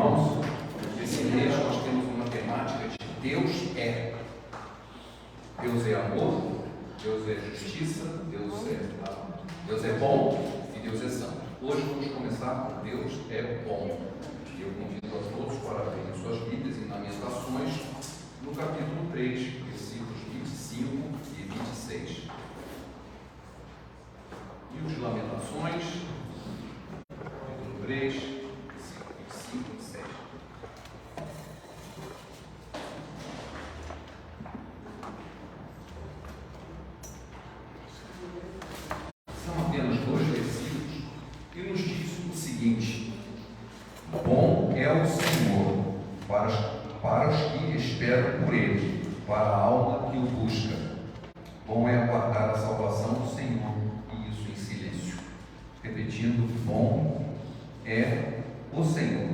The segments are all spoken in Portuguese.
irmãos, esse mês nós temos uma temática de Deus é. Deus é amor, Deus é justiça, Deus é bom e Deus é santo. Hoje vamos começar com Deus é bom. E eu convido a todos para abrirem suas Bíblias em Lamentações, no capítulo 3, versículos 25 e 26. Livro de Lamentações, capítulo 3, versículos 25 e 26. São apenas 2 versículos e nos diz o seguinte: bom é o Senhor para os que esperam por Ele, para a alma que o busca. Bom é aguardar a salvação do Senhor, e isso em silêncio. Repetindo, bom é o Senhor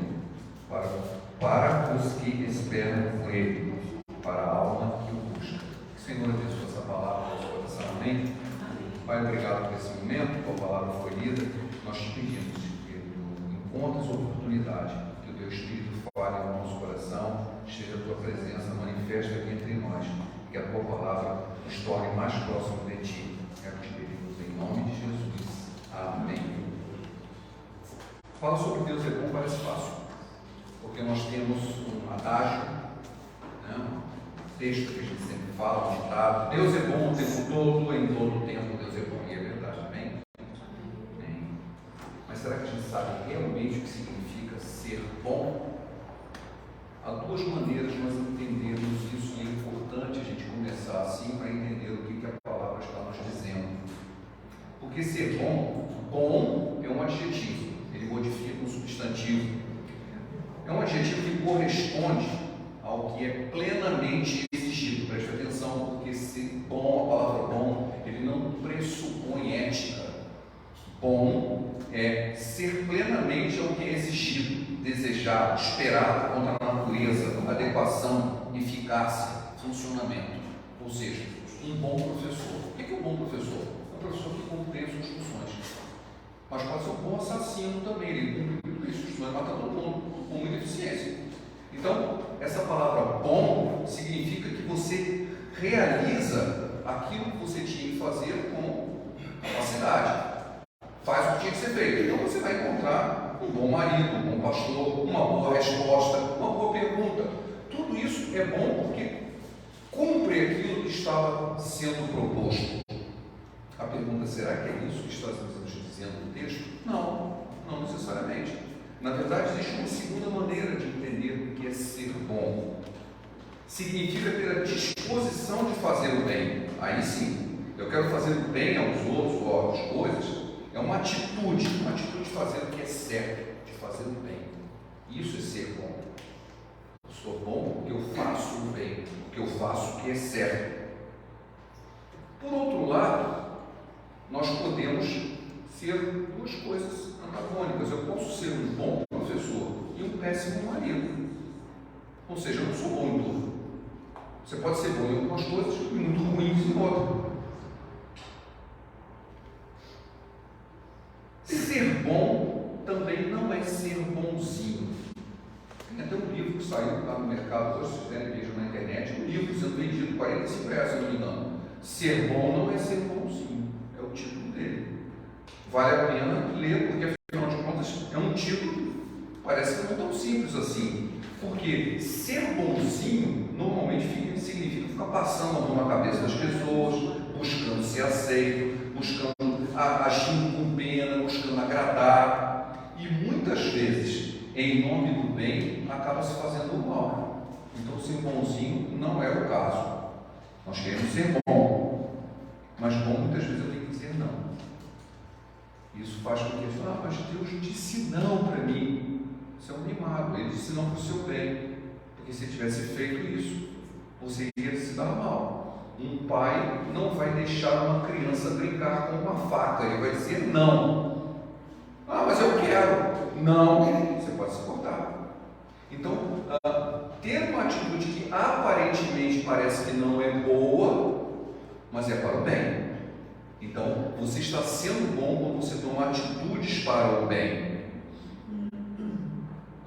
para os que esperam por Ele, para a alma que o busca. Que o Senhor abençoe essa palavra no nosso coração. Amém? Pai, obrigado por esse momento, que a palavra foi lida. Nós te pedimos que tu encontres oportunidade, que o teu Espírito fale no nosso coração, esteja a tua presença manifesta aqui entre nós, que a tua palavra nos torne mais próximo de ti. É o que te pedimos em nome de Jesus. Amém. Falar sobre Deus é bom parece fácil, porque nós temos um adágio, um texto que a gente sempre fala, um ditado: Deus é bom o tempo todo, em todo o tempo Deus é bom. E é verdade, amém? Amém. Mas será que a gente sabe realmente o que significa ser bom? Há 2 maneiras de nós entendermos isso, e é importante a gente começar assim para entender o que a palavra está nos dizendo. Porque ser bom, bom é um adjetivo, ele modifica um substantivo. É um adjetivo que corresponde ao que é plenamente exigido. Preste atenção, porque ser bom, a palavra bom, ele não pressupõe ética. Bom é ser plenamente ao que é exigido, desejado, esperado, contra a natureza, adequação, eficácia, funcionamento. Ou seja, um bom professor. O que é um bom professor? É um professor que cumpre as instruções. Mas pode ser um bom assassino também, ele cumpre as instruções, mata todo mundo com muita eficiência. Então, essa palavra bom significa que você realiza aquilo que você tinha que fazer com capacidade. Faz o que tinha que ser feito. Então você vai encontrar um bom marido, um bom pastor, uma boa resposta, uma boa pergunta. Tudo isso é bom porque cumpre aquilo que estava sendo proposto. A pergunta: será que é isso que está nos dizendo no texto? Não, não necessariamente. Na verdade, existe uma segunda maneira de entender o que é ser bom. Significa ter a disposição de fazer o bem. Aí sim, eu quero fazer o bem aos outros ou às coisas. É uma atitude de fazer o que é certo, de fazer o bem. Isso é ser bom. Eu sou bom porque eu faço o bem, porque eu faço o que é certo. Por outro lado, nós podemos ser 2 coisas antagônicas. Eu posso ser um bom professor e um péssimo marido. Ou seja, eu não sou bom em tudo. Você pode ser bom em algumas coisas e muito ruim em outras. Ser bom também não é ser bonzinho. Tem até um livro que saiu lá no mercado hoje, se vocês vejam na internet, um livro sendo vendido R$45, se não me engano. Ser bom não é ser bonzinho, é o título dele. Vale a pena ler, porque afinal de contas é um título que parece que não é tão simples assim. Porque ser bonzinho normalmente significa ficar passando a mão na cabeça das pessoas, buscando ser aceito, buscando agindo com pena, buscando agradar, e muitas vezes, em nome do bem, acaba se fazendo mal. Então, ser bonzinho não é o caso. Nós queremos ser bom, mas bom muitas vezes eu tenho que dizer não. Isso faz com que a gente fale: mas Deus disse não para mim. Você é um mimado, ele disse não para o seu bem, porque se tivesse feito isso, você ia se dar mal. Um pai não vai deixar uma criança brincar com uma faca, ele vai dizer não. Ah, mas eu quero. Não, você pode se cortar. Então, ter uma atitude que aparentemente parece que não é boa, mas é para o bem. Então, você está sendo bom quando você toma atitudes para o bem.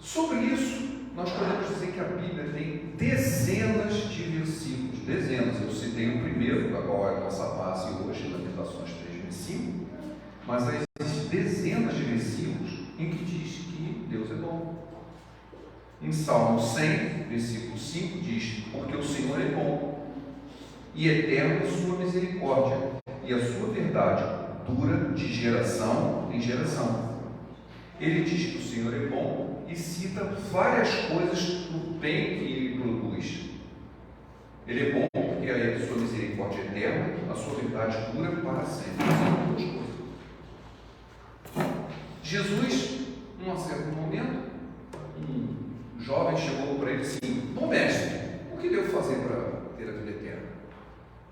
Sobre isso, nós podemos dizer que a Bíblia tem dezenas de versículos, dezenas. Eu citei o primeiro, da qual é a nossa base hoje, Lamentações 3:25, mas existem dezenas de versículos em que diz que Deus é bom. Em Salmo 100, versículo 5, diz: porque o Senhor é bom, e eterna a sua misericórdia, e a sua verdade dura de geração em geração. Ele diz que o Senhor é bom e cita várias coisas do bem que ele produz. Ele é bom porque a sua misericórdia é eterna, a sua verdade dura para sempre. São duas coisas. Jesus, num certo momento, um jovem chegou para ele assim: bom mestre, o que devo fazer para ter a vida eterna?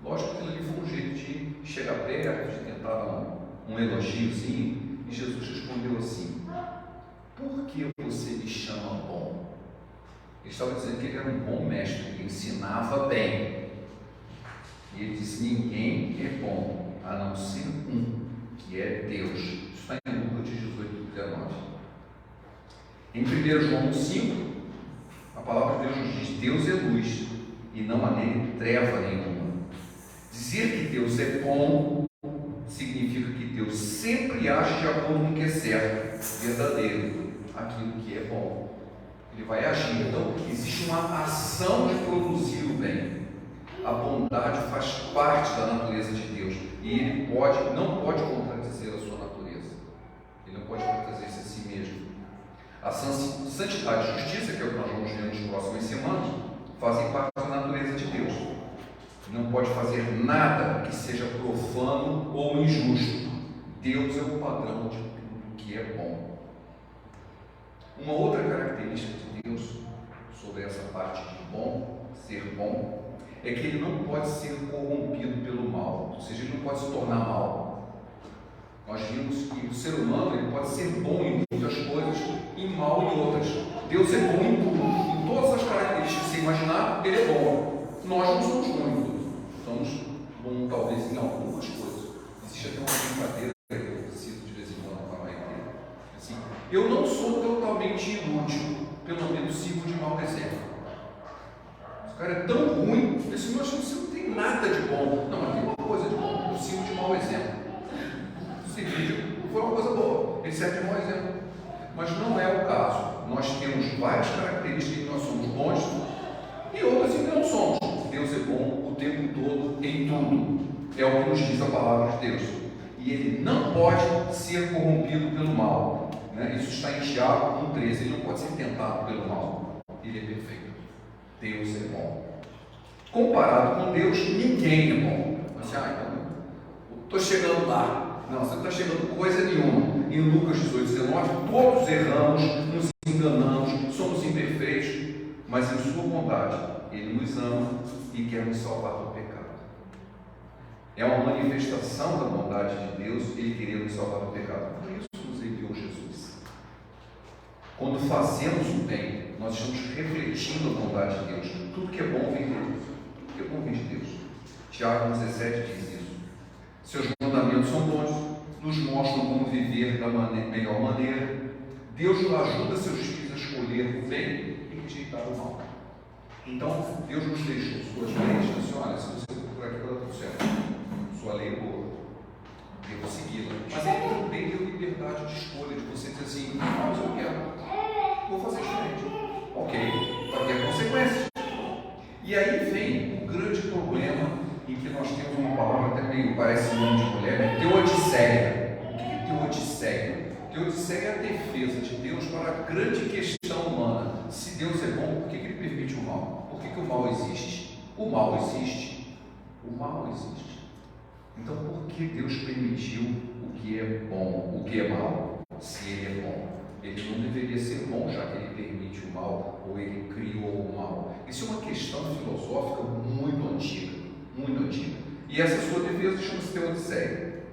Lógico que ali foi um jeito de chegar perto, de tentar dar um elogiozinho, e Jesus respondeu assim: por que você me chama bom? Ele estava dizendo que ele era um bom mestre, que ensinava bem. E ele disse: ninguém é bom a não ser um, que é Deus. Isso está em Lucas 18:19. Em 1 João 5, a palavra de Deus nos diz: Deus é luz e não há nele treva nenhuma. Dizer que Deus é bom significa que Deus sempre age de acordo com o que é certo, verdadeiro, aquilo que é bom. Ele vai agir. Então, existe uma ação de produzir o bem. A bondade faz parte da natureza de Deus e ele não pode contradizer a sua natureza. Ele não pode contradizer-se a si mesmo. A santidade e justiça, que é o que nós vamos ver nas próximas semanas, fazem parte da natureza de Deus. Não pode fazer nada que seja profano ou injusto. Deus é o padrão de tudo que é bom. Uma outra característica de Deus, sobre essa parte de bom, ser bom, é que ele não pode ser corrompido pelo mal, ou seja, ele não pode se tornar mal. Nós vimos que o ser humano ele pode ser bom em muitas coisas e mal em outras. Deus é bom em tudo, em todas as características que você imaginar, ele é bom. Nós não somos bons em tudo. Somos bons talvez em algumas coisas. Existe até uma brincadeira que eu cito de vez em quando para a igreja. Assim, eu não sou totalmente inútil, pelo menos sirvo de mau exemplo. O cara é tão ruim, esse meu você não tem nada de bom. Não, mas tem uma coisa de bom, eu sirvo de mau exemplo. Esse vídeo foi uma coisa boa, ele serve de mau exemplo. Mas não é o caso. Nós temos várias características em que nós somos bons e outras em que não somos. Deus é bom o tempo todo, em tudo. É o que nos diz a palavra de Deus. E ele não pode ser corrompido pelo mal. Isso está em Tiago 1,13. Ele não pode ser tentado pelo mal. Ele é perfeito. Deus é bom. Comparado com Deus, ninguém é bom. Você, então, estou chegando lá. Não, você não está chegando coisa nenhuma. Em Lucas 18:19, todos erramos, nos enganamos, somos imperfeitos, mas em sua bondade, ele nos ama e quer nos salvar do pecado. É uma manifestação da bondade de Deus, ele querer nos salvar do pecado. Por isso nos enviou Jesus. Quando fazemos o bem, nós estamos refletindo a bondade de Deus. Tudo que é bom vem de Deus. Tudo que é bom vem de Deus. Tiago 17 diz isso. Seus mandamentos são bons, nos mostram como viver da melhor maneira. Deus ajuda seus filhos a escolher o bem e rejeitar o mal. Então, Deus nos deixou suas leis, assim, olha, se você procurar aquilo, está tudo certo. Sua lei é boa. Devo segui-la. Mas ele também deu liberdade de escolha, de você dizer assim, mas eu quero, vou fazer diferente. Ok, vai ter consequências. E aí vem o grande problema em que nós temos uma palavra até meio parece nome de mulher, né? Teodiceia. O que é teodiceia? Teodiceia é a defesa de Deus para a grande questão humana. Se Deus é bom, por que ele permite o mal? Por que o mal existe? O mal existe. O mal existe. Então, por que Deus permitiu o que é bom, o que é mal? Se ele é bom, ele não deveria ser bom, já que ele permite o mal, ou ele criou o mal. Isso é uma questão filosófica muito antiga, muito antiga. E essa sua defesa chama-se Teodiceia.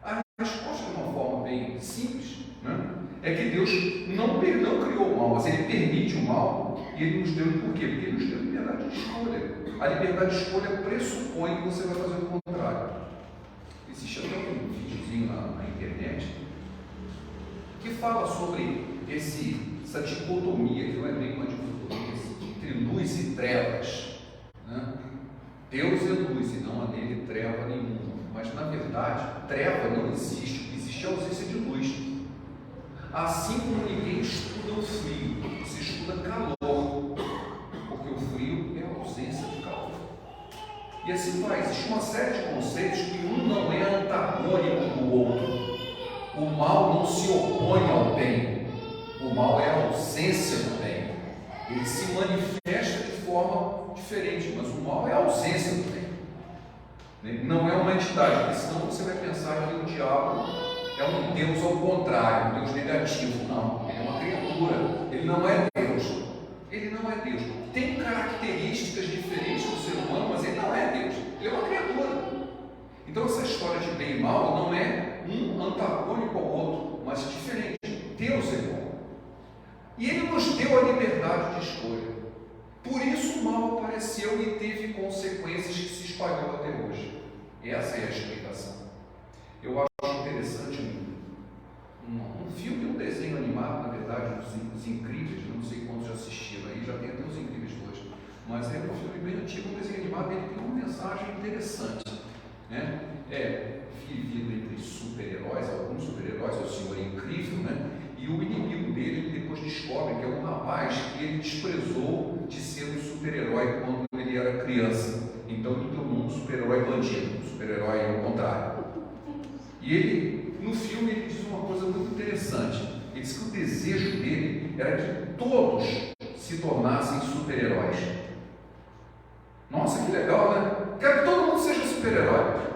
A resposta, de uma forma bem simples, né, é que Deus não criou o mal, mas ele permite o mal, e ele nos deu por quê? Porque ele nos deu liberdade de escolha. A liberdade de escolha pressupõe que você vai fazer o contrário. Existe até um videozinho na internet que fala sobre esse essa dicotomia, que não é bem uma dicotomia, entre luz e trevas, né? Deus é luz e não há nele treva nenhuma, mas na verdade treva não existe, existe a ausência de luz. Assim como ninguém estuda o frio, se estuda calor, porque o frio é a ausência de calor. E assim vai, existe uma série de conceitos que um não é antagônico do outro. O mal não se opõe ao bem, o mal é a ausência do bem. Ele se manifesta de forma diferente, mas o mal é a ausência do bem. Não é uma entidade, porque senão você vai pensar que o diabo é um Deus ao contrário, um Deus negativo. Não, ele é uma criatura, ele não é Deus. Ele não é Deus. Tem características diferentes do ser humano, mas ele não é Deus, ele é uma criatura. Então essa história de bem e mal não é um antagônico ao outro, mas diferente. Deus é bom. E ele nos deu a liberdade de escolha. Por isso o mal apareceu e teve consequências que se espalhou até hoje. Essa é a explicação. Eu acho interessante um filme, um desenho animado, na verdade, Os Incríveis, não sei quantos já assistiram aí, já tem até Os Incríveis 2, mas é um filme bem antigo, um desenho animado, ele tem uma mensagem interessante, né? É vivido entre super-heróis, alguns super-heróis, é o Senhor Incrível, né? E o inimigo dele, ele depois descobre que é um rapaz que ele desprezou de ser um super-herói quando ele era criança. Então ele tornou um super-herói bandido, um super-herói ao contrário. E ele, no filme, ele diz uma coisa muito interessante. Ele diz que o desejo dele era que todos se tornassem super-heróis. Nossa, que legal, né? Quero que todo mundo seja super-herói.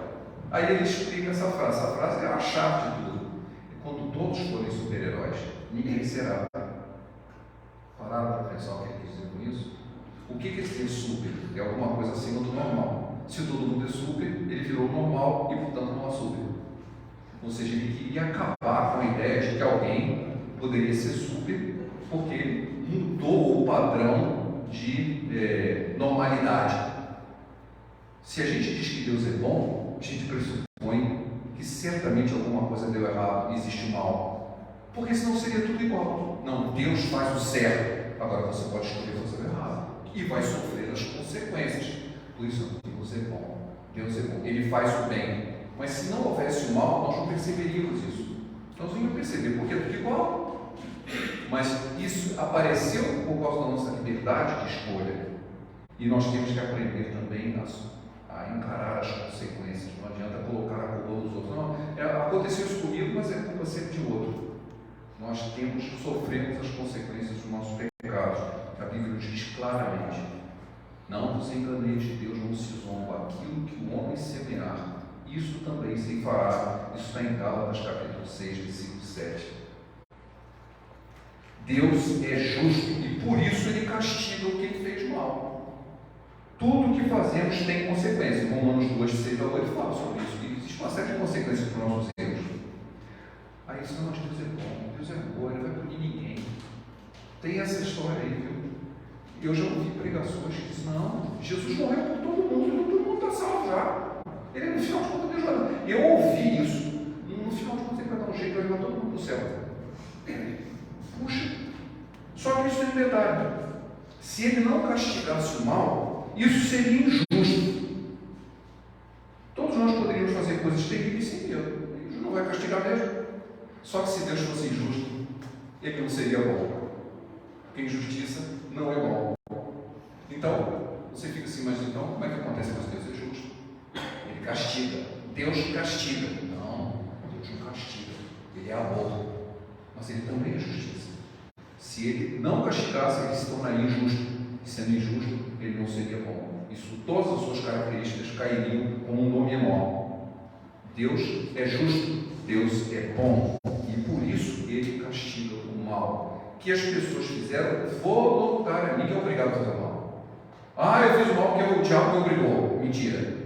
Aí ele explica essa frase. Essa frase é a chave de tudo. E quando todos forem super-heróis, ninguém será. Pararam para pensar o que ele quis dizer com isso? O que é ser super? É alguma coisa acima do normal. Se todo mundo é super, ele virou normal e, portanto, não é super. Ou seja, ele queria acabar com a ideia de que alguém poderia ser super porque ele mudou o padrão de normalidade. Se a gente diz que Deus é bom, a gente pressupõe que certamente alguma coisa deu errado e existe o mal. Porque senão seria tudo igual. Não, Deus faz o certo. Agora você pode escolher fazer o errado e vai sofrer as consequências. Por isso, Deus é bom. Deus é bom. Ele faz o bem. Mas se não houvesse o mal, nós não perceberíamos isso. Nós não íamos perceber, porque é tudo igual. Mas isso apareceu por causa da nossa liberdade de escolha. E nós temos que aprender também a encarar as consequências. Não adianta colocar a culpa nos outros. Não, aconteceu isso comigo, mas é culpa sempre de outro. Nós sofremos as consequências dos nossos pecados. A Bíblia nos diz claramente: não vos enganeis, de Deus não se zomba. Aquilo que o homem semear, isso também se fará. Isso está em Gálatas capítulo 6, versículo 7. Deus é justo e por isso Ele castiga o que Ele fez mal. Tudo o que fazemos tem consequências. Romanos 2, 6 a 8 fala sobre isso. E existe uma série de consequências para os nossos erros. Aí isso não, Deus é bom, Deus é bom, Ele não vai punir ninguém. Tem essa história aí, viu? Eu já ouvi pregações que dizem: não, Jesus morreu por todo mundo está salvo já. Ele, no final de contas, Deus vai. Eu ouvi isso. No final de contas, ele vai dar um jeito, vai levar todo mundo para o céu. Puxa, só que isso tem um detalhe: se ele não castigasse o mal, isso seria injusto. Todos nós poderíamos fazer coisas terríveis sem Deus. Deus não vai castigar mesmo. Só que se Deus fosse injusto, ele não seria bom. Porque injustiça não é bom. Então, você fica assim: mas então, como é que acontece com Deus é justo? Ele castiga. Deus castiga. Não, Deus não castiga. Ele é amor. Mas ele também é justiça. Se ele não castigasse, ele se tornaria injusto. E sendo injusto, ele não seria bom. Isso, todas as suas características cairiam como um dominó. Deus é justo. Deus é bom. E por isso ele castiga o mal que as pessoas fizeram voluntariamente. Ninguém é obrigado a fazer mal. Eu fiz o mal porque o diabo me obrigou. Mentira.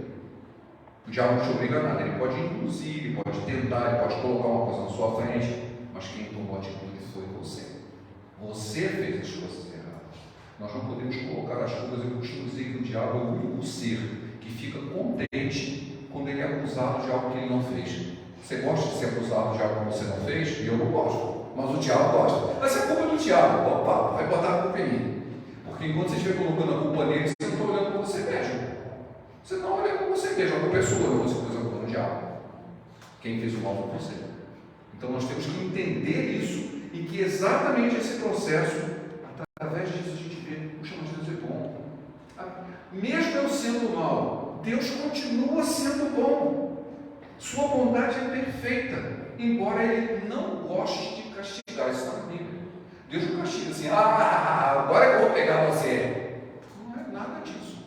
O diabo não te obriga a nada. Ele pode induzir, ele pode tentar, ele pode colocar uma coisa na sua frente, mas quem tomou a atitude foi você. Você fez as coisas erradas. Nós não podemos colocar as culpas. Eu costumo dizer que o diabo é o único ser que fica contente quando ele é acusado de algo que ele não fez. Você gosta de ser acusado de algo que você não fez? E eu não gosto. mas o diabo gosta. Mas é culpa do diabo. Opa, vai botar a culpa em mim. Porque enquanto você estiver colocando a culpa nele, você não está olhando para você mesmo. Você não está olhando para você mesmo. A culpa é sua, você pôs a culpa no diabo. Quem fez o mal foi você. Então nós temos que entender isso e que exatamente esse processo, através disso a gente vê, puxa, mas Deus é bom. Mesmo eu sendo mal, Deus continua sendo bom. Sua bondade é perfeita, embora Ele não goste de castigar. Isso está na Bíblia. Deus não castiga assim, agora eu vou pegar você. Não é nada disso.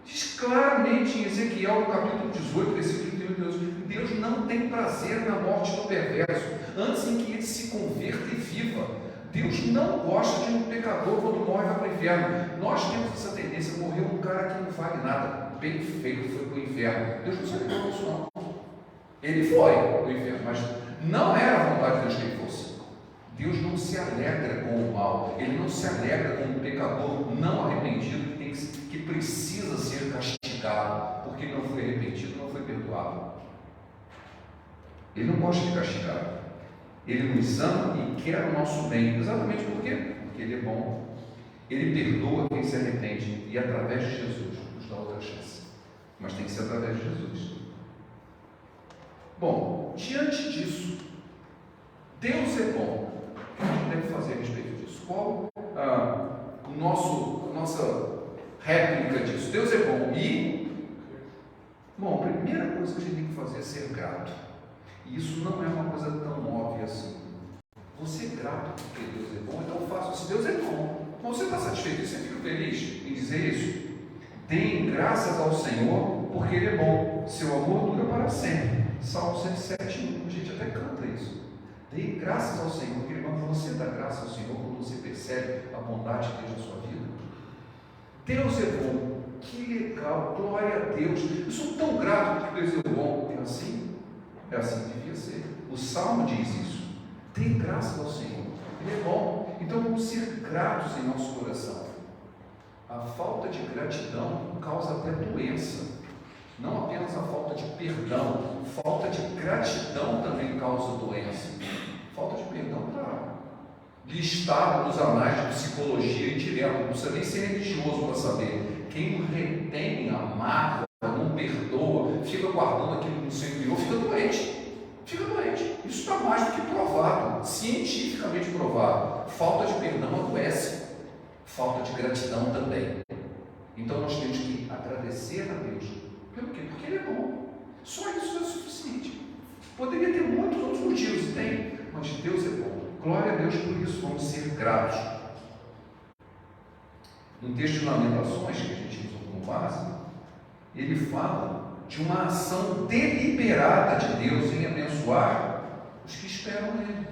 Diz claramente em Ezequiel, no capítulo 18, versículo 32, Deus não tem prazer na morte do perverso, antes em que ele se converta e viva. Deus não gosta de um pecador quando morre vai para o inferno. Nós temos essa tendência, morreu um cara que não vale nada, bem feito, foi para o inferno. Deus não se alegrou com isso não. Ele foi para o inferno, mas não era a vontade de Deus que ele fosse. Deus não se alegra com o mal, Ele não se alegra com o pecador não arrependido que precisa ser castigado, porque ele não foi arrependido, não foi perdoado. Ele não gosta de castigar. Ele nos ama e quer o nosso bem. Exatamente por quê? Porque Ele é bom. Ele perdoa quem se arrepende e através de Jesus nos dá outra chance. Mas tem que ser através de Jesus. Bom, diante disso, Deus é bom. O que a gente deve fazer a respeito disso? Qual nossa réplica disso? Deus é bom bom, a primeira coisa que a gente tem que fazer é ser grato. E isso não é uma coisa tão óbvia assim. Você é grato porque Deus é bom, então faça. Se Deus é bom, você está satisfeito? Você fica feliz em dizer isso? Deem graças ao Senhor porque Ele é bom. Seu amor dura para sempre. Salmo 107:1. A gente até canta isso. Dê graças ao Senhor, porque Ele é bom. Você dá graças ao Senhor quando você percebe a bondade de Deus na sua vida. Deus é bom. Que legal, glória a Deus. Eu sou tão grato porque Deus é bom. É assim que devia ser. O Salmo diz isso. Dê graças ao Senhor. Ele é bom. Então vamos ser gratos em nosso coração. A falta de gratidão causa até doença. Não apenas a falta de perdão, falta de gratidão também causa doença. Falta de perdão está listado nos anais de psicologia e direto, não precisa nem ser religioso para saber. Quem não retém a mágoa, não perdoa, fica guardando aquilo no seu interior, fica doente. Fica doente. Isso está mais do que provado, cientificamente provado. Falta de perdão adoece. Falta de gratidão também. Então nós temos que agradecer a Deus. Pelo quê? Porque Ele é bom. Só isso é suficiente. Poderia ter muitos outros motivos, e tem, mas Deus é bom. Glória a Deus por isso, vamos ser gratos. No texto de Lamentações, que a gente usou como base, ele fala de uma ação deliberada de Deus em abençoar os que esperam nele.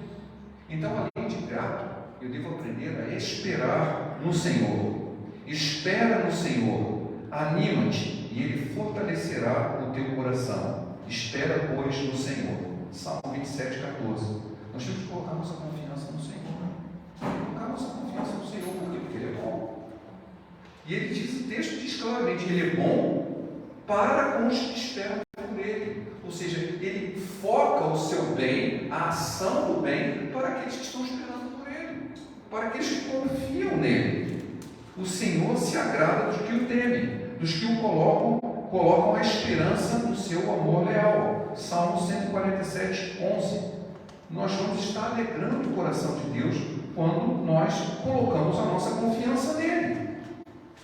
Então, além de grato, eu devo aprender a esperar no Senhor. Espera no Senhor, anima-te e Ele fortalecerá o teu coração. Espera, pois, no Senhor. Salmo 27:14. Nós temos que colocar nossa confiança no Senhor. Colocar nossa confiança no Senhor, por quê? Porque Ele é bom. E ele diz, o texto diz claramente, Ele é bom para com os que esperam por Ele. Ou seja, Ele foca o seu bem, a ação do bem, para aqueles que estão esperando por Ele, para aqueles que confiam nele. O Senhor se agrada dos que o temem, dos que o colocam a esperança no seu amor leal. Salmo 147:11. Nós vamos estar alegrando o coração de Deus quando nós colocamos a nossa confiança nele.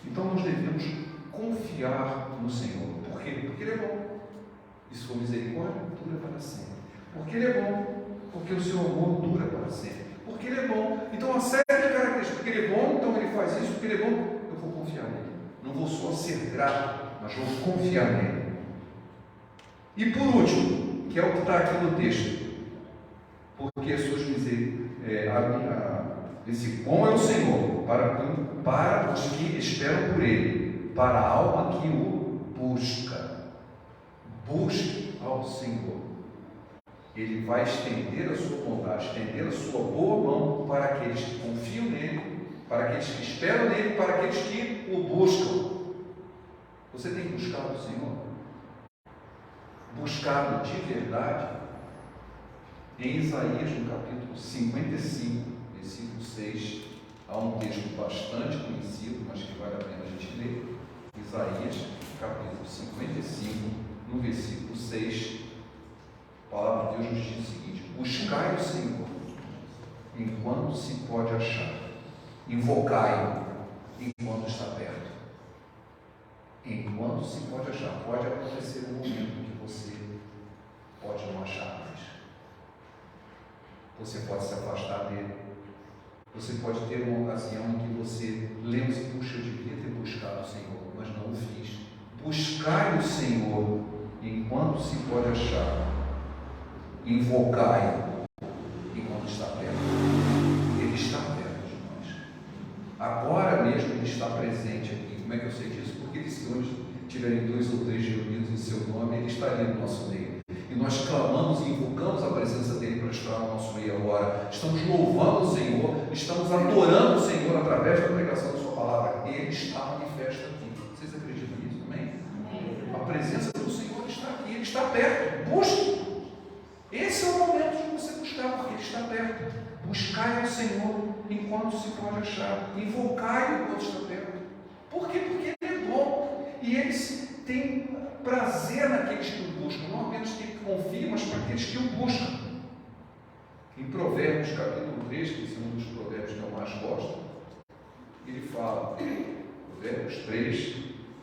Então nós devemos confiar no Senhor. Por quê? Porque Ele é bom. E sua misericórdia dura para sempre. Porque Ele é bom. Porque o seu amor dura para sempre. Porque Ele é bom. Então uma série de características. Porque Ele é bom, então Ele faz isso. Porque Ele é bom, eu vou confiar nele. Não vou só ser grato, mas vou confiar nele. E por último, que é o que está aqui no texto, porque as suas esse bom é o Senhor para os que esperam por Ele, para a alma que o busca. Busque ao Senhor. Ele vai estender a sua bondade, estender a sua boa mão para aqueles que confiam nele, para aqueles que esperam nele, para aqueles que o buscam. Você tem buscado o Senhor? Buscado de verdade? Em Isaías, no capítulo 55, versículo 6, há um texto bastante conhecido, mas que vale a pena a gente ler. Isaías, capítulo 55, no versículo 6, a palavra de Deus nos diz o seguinte: buscai o Senhor enquanto se pode achar, invocai-o enquanto está perto. Enquanto se pode achar, pode acontecer um momento que você pode não achar mais. Você pode se afastar dele. Você pode ter uma ocasião em que você lembra-se: puxa, eu devia ter buscado o Senhor, mas não o fiz. Buscai o Senhor enquanto se pode achar, invocai-o enquanto está perto. Ele está perto de nós. Agora mesmo Ele está presente aqui. Como é que eu sei disso? Porque Ele disse: onde tiverem 2 ou 3 reunidos em seu nome, Ele estaria no nosso meio. E nós clamamos e invocamos a presença dEle para estar no nosso meio agora. Estamos louvando o Senhor, estamos adorando o Senhor através da pregação da sua palavra. Ele está manifesto aqui. Vocês acreditam nisso também? A presença do Senhor está aqui, Ele está perto. Busque. Esse é o momento de você buscar, porque Ele está perto. Buscai ao Senhor enquanto se pode achar. Invocai-o enquanto está perto. Por quê? Porque Ele é bom. E Ele tem prazer naqueles que o buscam. Não apenas aqueles que confiam, mas para aqueles que o buscam. Em Provérbios, capítulo 3, que esse é um dos provérbios que eu mais gosto, ele fala, Provérbios 3,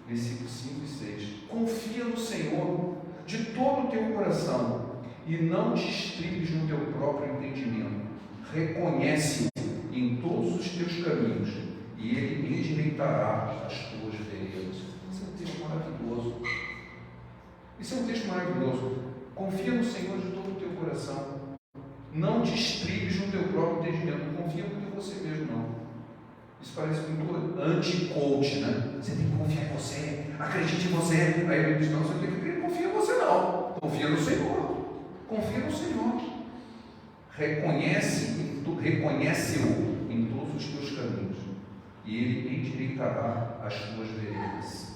versículos 5 e 6. Confia no Senhor de todo o teu coração e não te estribes no teu próprio entendimento. Reconhece-o em todos os teus caminhos e Ele endireitará as tuas veredas. Isso é um texto maravilhoso. Isso é um texto maravilhoso. Confia no Senhor de todo o teu coração. Não te estribes no teu próprio entendimento. Não confia muito em você mesmo, não. Isso parece muito anti-coach, né? Você tem que confiar em você, acredite em você. Aí ele diz: não, você tem que confiar em você, não. Confia no Senhor. Confia no Senhor. Reconhece-o em todos os teus caminhos e Ele endireitará as tuas veredas.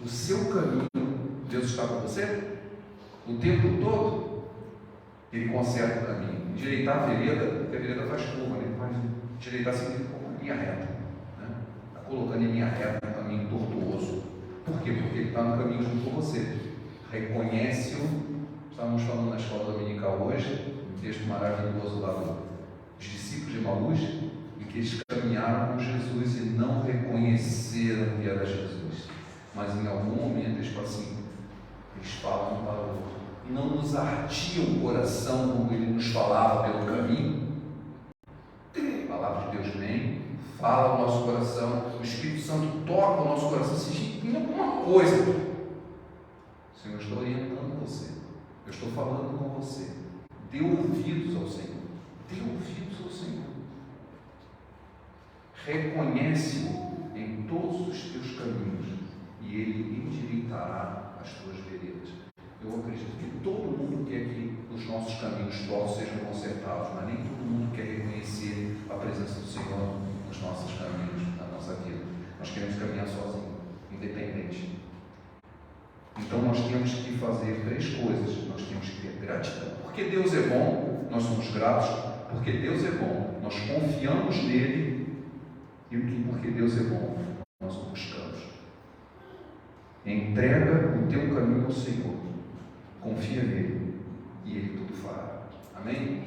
O seu caminho, Deus está com você o tempo todo. Ele conserta o caminho. Endireitar a vereda, porque a vereda faz curva, né? Mas endireitar significa uma linha reta, né? Está colocando em linha reta um caminho tortuoso. Por quê? Porque Ele está no caminho junto com você. Reconhece-o. Estávamos falando na escola dominical hoje, um texto maravilhoso lá dos discípulos de Emaús, em que eles caminharam com Jesus e não reconheceram que era Jesus. Mas em algum momento eles falam assim, eles falam um para o outro. Não nos ardia o coração como Ele nos falava pelo caminho? A palavra de Deus vem, fala ao nosso coração, o Espírito Santo toca o nosso coração, se tem alguma coisa. Senhor, eu estou orientando você. Eu estou falando com você. Dê ouvidos ao Senhor. Dê ouvidos ao Senhor. Reconhece-o em todos os teus caminhos e Ele endireitará as tuas veredas. Eu acredito que todo mundo quer que os nossos caminhos tortos sejam consertados, mas nem todo mundo quer reconhecer a presença do Senhor nos nossos caminhos, na nossa vida. Nós queremos caminhar sozinhos, independente. Então nós temos que fazer 3 coisas. Nós temos que ter gratidão. Porque Deus é bom, nós somos gratos. Porque Deus é bom, nós confiamos nele. E porque Deus é bom, nós o buscamos. Entrega o teu caminho ao Senhor. Confia nele e Ele tudo fará. Amém?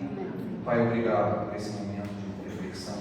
Pai, obrigado por esse momento de reflexão.